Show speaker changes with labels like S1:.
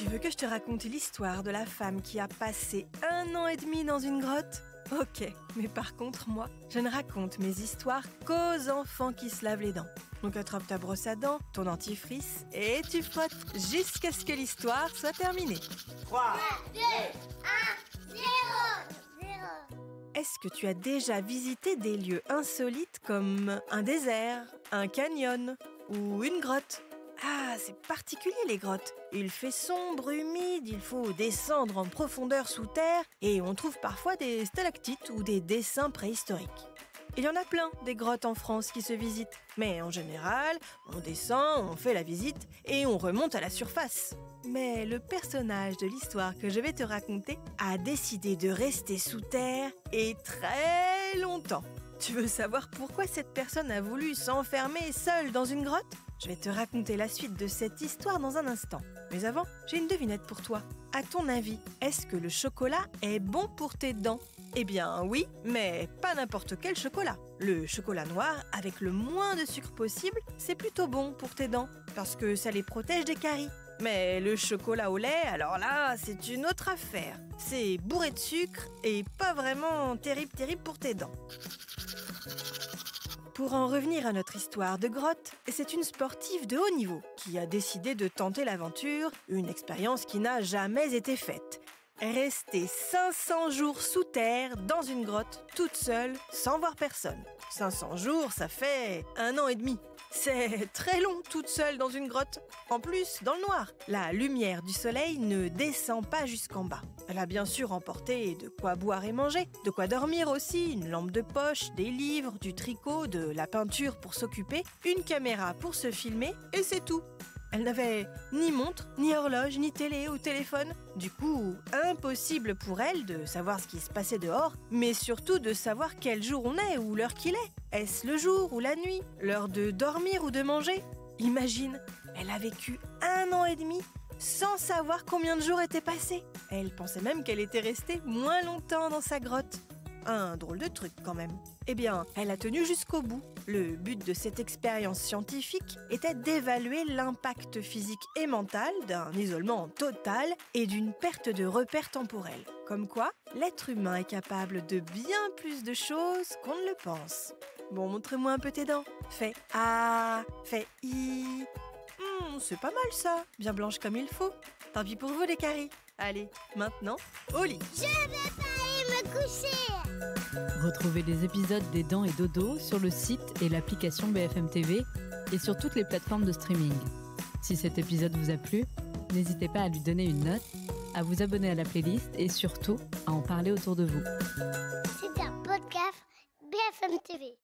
S1: Tu veux que je te raconte l'histoire de la femme qui a passé 1 an et demi dans une grotte ? Ok, mais par contre, moi, je ne raconte mes histoires qu'aux enfants qui se lavent les dents. Donc attrape ta brosse à dents, ton dentifrice, et tu frottes jusqu'à ce que l'histoire soit terminée.
S2: 3, 2, 1, 0.
S1: Est-ce que tu as déjà visité des lieux insolites comme un désert, un canyon ou une grotte ? Ah, c'est particulier les grottes. Il fait sombre, humide, il faut descendre en profondeur sous terre et on trouve parfois des stalactites ou des dessins préhistoriques. Il y en a plein des grottes en France qui se visitent. Mais en général, on descend, on fait la visite et on remonte à la surface. Mais le personnage de l'histoire que je vais te raconter a décidé de rester sous terre et très longtemps. Tu veux savoir pourquoi cette personne a voulu s'enfermer seule dans une grotte ? Je vais te raconter la suite de cette histoire dans un instant. Mais avant, j'ai une devinette pour toi. À ton avis, est-ce que le chocolat est bon pour tes dents ? Eh bien oui, mais pas n'importe quel chocolat. Le chocolat noir, avec le moins de sucre possible, c'est plutôt bon pour tes dents, parce que ça les protège des caries. Mais le chocolat au lait, alors là, c'est une autre affaire. C'est bourré de sucre et pas vraiment terrible pour tes dents. Pour en revenir à notre histoire de grotte, c'est une sportive de haut niveau qui a décidé de tenter l'aventure, une expérience qui n'a jamais été faite. Rester 500 jours sous terre, dans une grotte, toute seule, sans voir personne. 500 jours, ça fait 1 an et demi. C'est très long, toute seule dans une grotte. En plus, dans le noir. La lumière du soleil ne descend pas jusqu'en bas. Elle a bien sûr emporté de quoi boire et manger, de quoi dormir aussi, une lampe de poche, des livres, du tricot, de la peinture pour s'occuper, une caméra pour se filmer, et c'est tout. Elle n'avait ni montre, ni horloge, ni télé ou téléphone. Du coup, impossible pour elle de savoir ce qui se passait dehors, mais surtout de savoir quel jour on est ou l'heure qu'il est. Est-ce le jour ou la nuit ? L'heure de dormir ou de manger ? Imagine, elle a vécu 1 an et demi sans savoir combien de jours étaient passés. Elle pensait même qu'elle était restée moins longtemps dans sa grotte. Un drôle de truc quand même. Eh bien, elle a tenu jusqu'au bout. Le but de cette expérience scientifique était d'évaluer l'impact physique et mental d'un isolement total et d'une perte de repères temporels. Comme quoi, l'être humain est capable de bien plus de choses qu'on ne le pense. Bon, montre-moi un peu tes dents. Fais A, fais I. C'est pas mal ça, bien blanche comme il faut. Tant pis pour vous les caries. Allez, maintenant, au lit.
S2: Je vais pas aller me coucher.
S3: Retrouvez les épisodes des Dents et Dodo sur le site et l'application BFM TV et sur toutes les plateformes de streaming. Si cet épisode vous a plu, n'hésitez pas à lui donner une note, à vous abonner à la playlist et surtout à en parler autour de vous.
S2: C'est un podcast BFM TV.